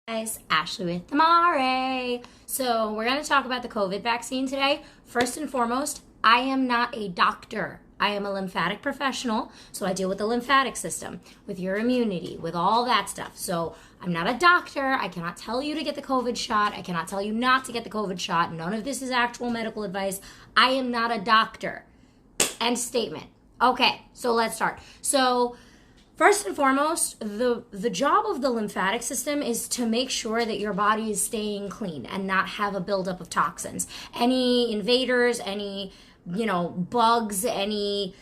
Guys, Ashley with Amare. So we're going to talk about the COVID vaccine today. First and foremost, I am not a doctor. I am a lymphatic professional, so I deal with the lymphatic system, with your immunity, with all that stuff. So I'm not a doctor. I cannot tell you to get the COVID shot. I cannot tell you not to get the COVID shot. None of this is actual medical advice. I am not a doctor. End statement. Okay, so let's start. So first and foremost, the job of the lymphatic system is to make sure that your body is staying clean and not have a buildup of toxins. Any invaders, any, bugs, any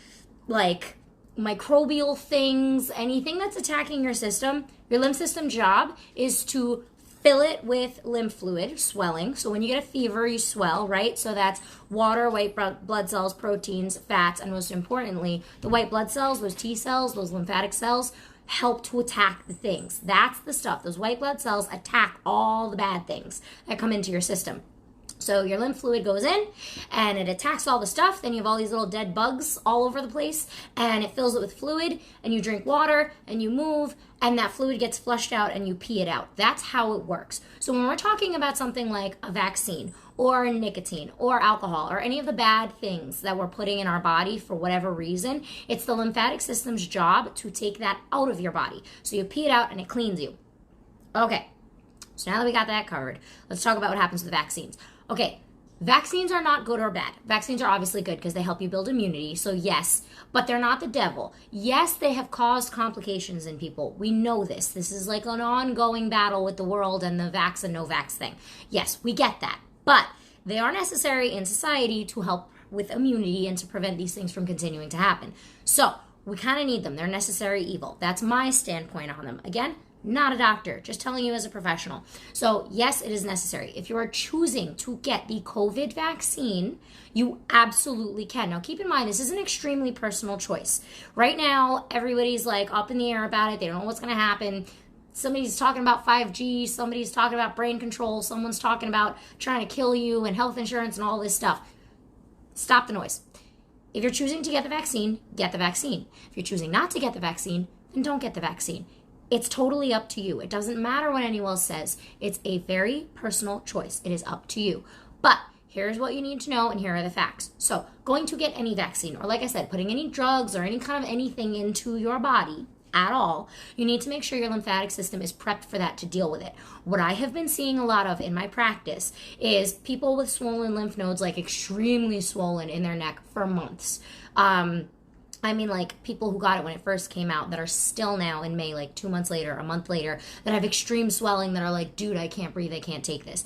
microbial things, anything that's attacking your system, your lymph system job is to fill it with lymph fluid, swelling. So when you get a fever, you swell, right? So that's water, white blood cells, proteins, fats, and most importantly, the white blood cells, those T cells, those lymphatic cells, help to attack the things. That's the stuff. Those white blood cells attack all the bad things that come into your system. So your lymph fluid goes in and it attacks all the stuff. Then you have all these little dead bugs all over the place and it fills it with fluid, and you drink water and you move and that fluid gets flushed out and you pee it out. That's how it works. So when we're talking about something like a vaccine or nicotine or alcohol or any of the bad things that we're putting in our body for whatever reason, it's the lymphatic system's job to take that out of your body. So you pee it out and it cleans you. Okay, so now that we got that covered, let's talk about what happens with the vaccines. Okay, vaccines are not good or bad. Vaccines are obviously good because they help you build immunity, so yes, but they're not the devil. Yes, they have caused complications in people. We know this. This is like an ongoing battle with the world and the vax and no vax thing. Yes, we get that, but they are necessary in society to help with immunity and to prevent these things from continuing to happen. So we kind of need them. They're necessary evil. That's my standpoint on them. Again, not a doctor, just telling you as a professional. So yes, it is necessary. If you are choosing to get the COVID vaccine, you absolutely can. Now keep in mind, this is an extremely personal choice. Right now, everybody's like up in the air about it. They don't know what's going to happen. Somebody's talking about 5G. Somebody's talking about brain control. Someone's talking about trying to kill you and health insurance and all this stuff. Stop the noise. If you're choosing to get the vaccine, get the vaccine. If you're choosing not to get the vaccine, then don't get the vaccine. It's totally up to you. It doesn't matter what anyone else says. It's a very personal choice. It is up to you. But here's what you need to know, and here are the facts. So going to get any vaccine, or like I said, putting any drugs or any kind of anything into your body at all, you need to make sure your lymphatic system is prepped for that to deal with it. What I have been seeing a lot of in my practice is people with swollen lymph nodes, like extremely swollen in their neck for months. Like people who got it when it first came out that are still now in May, like 2 months later, a month later, that have extreme swelling that are like, dude, I can't breathe, I can't take this.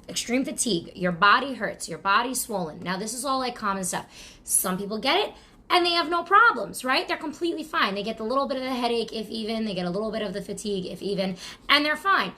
Extreme fatigue, your body hurts, your body's swollen. Now this is all like common stuff. Some people get it and they have no problems, right? They're completely fine. They get the little bit of the headache, if even, they get a little bit of the fatigue, if even, and they're fine.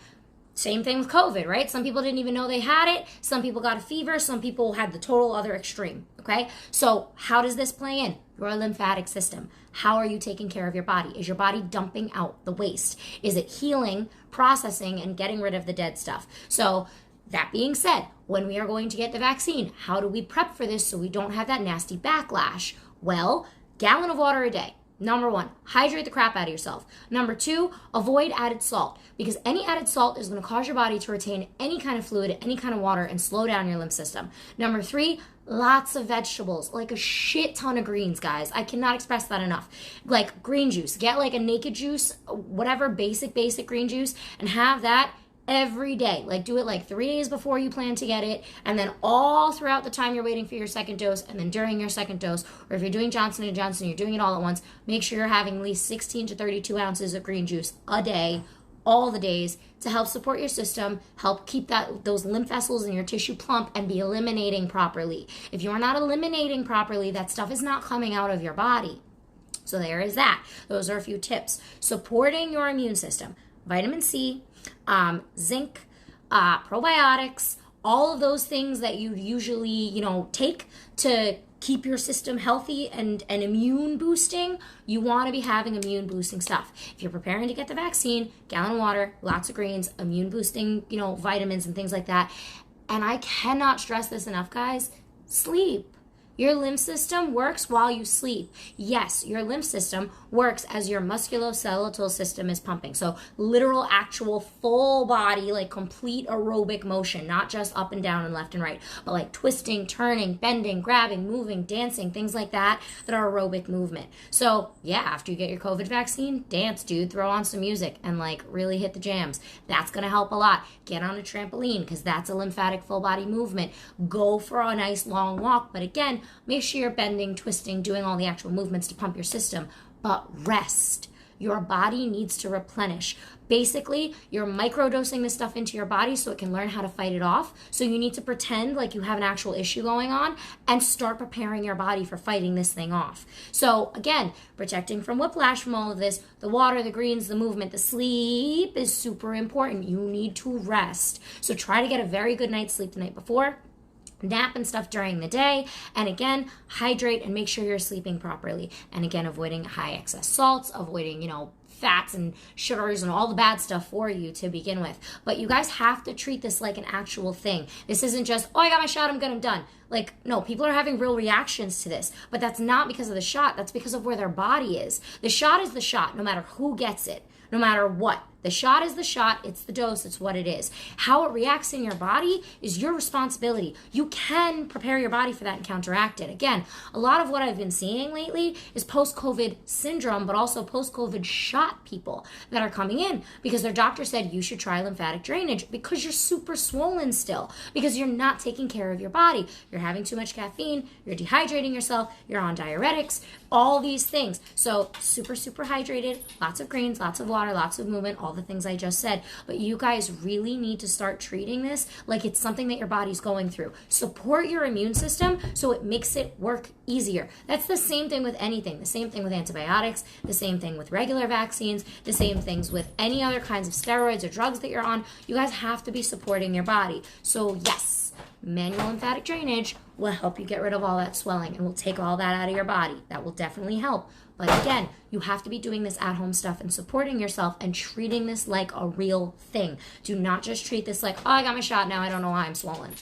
Same thing with COVID, right? Some people didn't even know they had it. Some people got a fever. Some people had the total other extreme, okay? So how does this play in? Your lymphatic system. How are you taking care of your body? Is your body dumping out the waste? Is it healing, processing, and getting rid of the dead stuff? So that being said, when we are going to get the vaccine, how do we prep for this so we don't have that nasty backlash? Well, gallon of water a day. Number 1, hydrate the crap out of yourself. Number 2, avoid added salt, because any added salt is going to cause your body to retain any kind of fluid, any kind of water, and slow down your lymph system. Number 3, lots of vegetables, like a shit ton of greens, guys. I cannot express that enough. Like green juice, get like a naked juice, whatever, basic green juice, and have that every day. Like do it like 3 days before you plan to get it, and then all throughout the time you're waiting for your second dose, and then during your second dose, or if you're doing Johnson & Johnson, you're doing it all at once, make sure you're having at least 16 to 32 ounces of green juice a day, all the days, to help support your system, help keep those lymph vessels in your tissue plump, and be eliminating properly. If you're not eliminating properly, that stuff is not coming out of your body. So there is that. Those are a few tips. Supporting your immune system. Vitamin C, zinc, probiotics, all of those things that you usually, take to keep your system healthy and immune boosting. You want to be having immune boosting stuff. If you're preparing to get the vaccine, gallon of water, lots of greens, immune boosting, vitamins and things like that. And I cannot stress this enough, guys, sleep. Your lymph system works while you sleep. Yes, your lymph system works as your musculoskeletal system is pumping. So literal, actual, full body, like complete aerobic motion, not just up and down and left and right, but like twisting, turning, bending, grabbing, moving, dancing, things like that are aerobic movement. So yeah, after you get your COVID vaccine, dance, dude, throw on some music and like really hit the jams. That's going to help a lot. Get on a trampoline because that's a lymphatic full body movement. Go for a nice long walk. But again, make sure you're bending, twisting, doing all the actual movements to pump your system, but rest. Your body needs to replenish. Basically, you're microdosing this stuff into your body so it can learn how to fight it off. So you need to pretend like you have an actual issue going on and start preparing your body for fighting this thing off. So again, protecting from whiplash from all of this, the water, the greens, the movement, the sleep is super important. You need to rest. So try to get a very good night's sleep the night before. Nap and stuff during the day, and again, hydrate and make sure you're sleeping properly, and again, avoiding high excess salts, avoiding fats and sugars and all the bad stuff for you to begin with. But you guys have to treat this like an actual thing. This isn't just, oh, I got my shot, I'm good, I'm done. Like, no, people are having real reactions to this, but that's not because of the shot, that's because of where their body is. The shot is the shot, no matter who gets it, no matter what. The shot is the shot, it's the dose, it's what it is. How it reacts in your body is your responsibility. You can prepare your body for that and counteract it. Again, a lot of what I've been seeing lately is post-COVID syndrome, but also post-COVID shot people that are coming in because their doctor said you should try lymphatic drainage because you're super swollen still, because you're not taking care of your body. You're having too much caffeine, you're dehydrating yourself, you're on diuretics, all these things. So super, super hydrated, lots of greens, lots of water, lots of movement, all the things I just said. But you guys really need to start treating this like it's something that your body's going through. Support your immune system so it makes it work easier. That's the same thing with anything. The same thing with antibiotics, the same thing with regular vaccines, the same things with any other kinds of steroids or drugs that you're on. You guys have to be supporting your body. So yes, manual lymphatic drainage will help you get rid of all that swelling and will take all that out of your body. That will definitely help. But again, you have to be doing this at-home stuff and supporting yourself and treating this like a real thing. Do not just treat this like, oh, I got my shot, now I don't know why I'm swollen.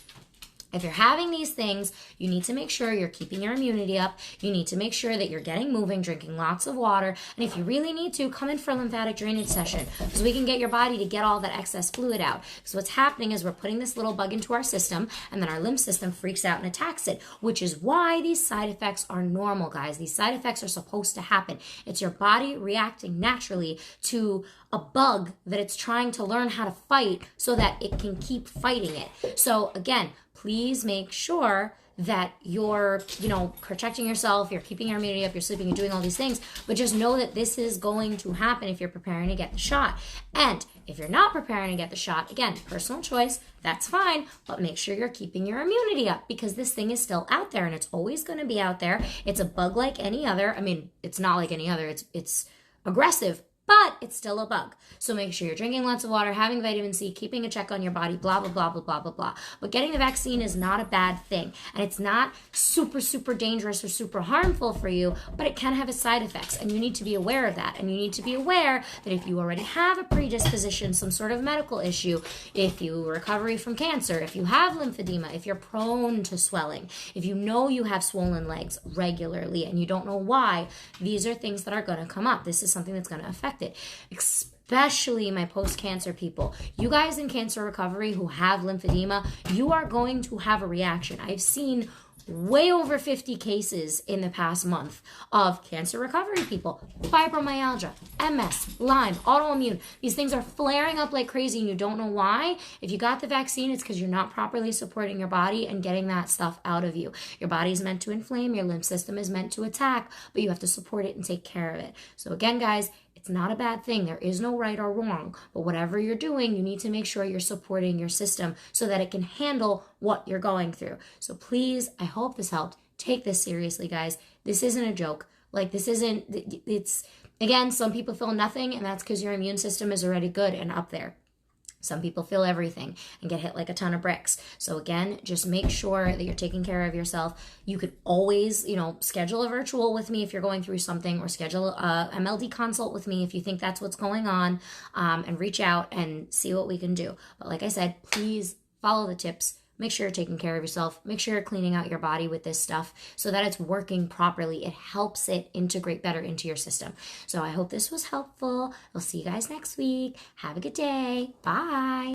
If you're having these things, you need to make sure you're keeping your immunity up. You need to make sure that you're getting moving, drinking lots of water. And if you really need to, come in for a lymphatic drainage session so we can get your body to get all that excess fluid out. So what's happening is we're putting this little bug into our system, and then our lymph system freaks out and attacks it, which is why these side effects are normal, guys. These side effects are supposed to happen. It's your body reacting naturally to a bug that it's trying to learn how to fight so that it can keep fighting it. So again, please make sure that you're, protecting yourself, you're keeping your immunity up, you're sleeping, you're doing all these things, but just know that this is going to happen if you're preparing to get the shot. And if you're not preparing to get the shot, again, personal choice, that's fine, but make sure you're keeping your immunity up because this thing is still out there and it's always going to be out there. It's a bug like any other. I mean, it's not like any other. It's aggressive, but it's still a bug. So make sure you're drinking lots of water, having vitamin C, keeping a check on your body, blah, blah, blah, blah, blah, blah, blah. But getting the vaccine is not a bad thing. And it's not super, super dangerous or super harmful for you, but it can have its side effects. And you need to be aware of that. And you need to be aware that if you already have a predisposition, some sort of medical issue, if you recovery from cancer, if you have lymphedema, if you're prone to swelling, if you know you have swollen legs regularly and you don't know why, these are things that are going to come up. This is something that's going to affect it, especially my post-cancer people. You guys in cancer recovery who have lymphedema, you are going to have a reaction. I've seen way over 50 cases in the past month of cancer recovery people, fibromyalgia, MS, Lyme, autoimmune. These things are flaring up like crazy and you don't know why. If you got the vaccine, it's because you're not properly supporting your body and getting that stuff out of you. Your body is meant to inflame, your lymph system is meant to attack, but you have to support it and take care of it. So again, guys, it's not a bad thing. There is no right or wrong. But whatever you're doing, you need to make sure you're supporting your system so that it can handle what you're going through. So please, I hope this helped. Take this seriously, guys. This isn't a joke. It's, again, some people feel nothing, and that's because your immune system is already good and up there. Some people feel everything and get hit like a ton of bricks. So again, just make sure that you're taking care of yourself. You could always, schedule a virtual with me if you're going through something, or schedule a MLD consult with me if you think that's what's going on, and reach out and see what we can do. But like I said, please follow the tips. make sure you're taking care of yourself. Make sure you're cleaning out your body with this stuff so that it's working properly. It helps it integrate better into your system. So I hope this was helpful. I'll see you guys next week. Have a good day. Bye.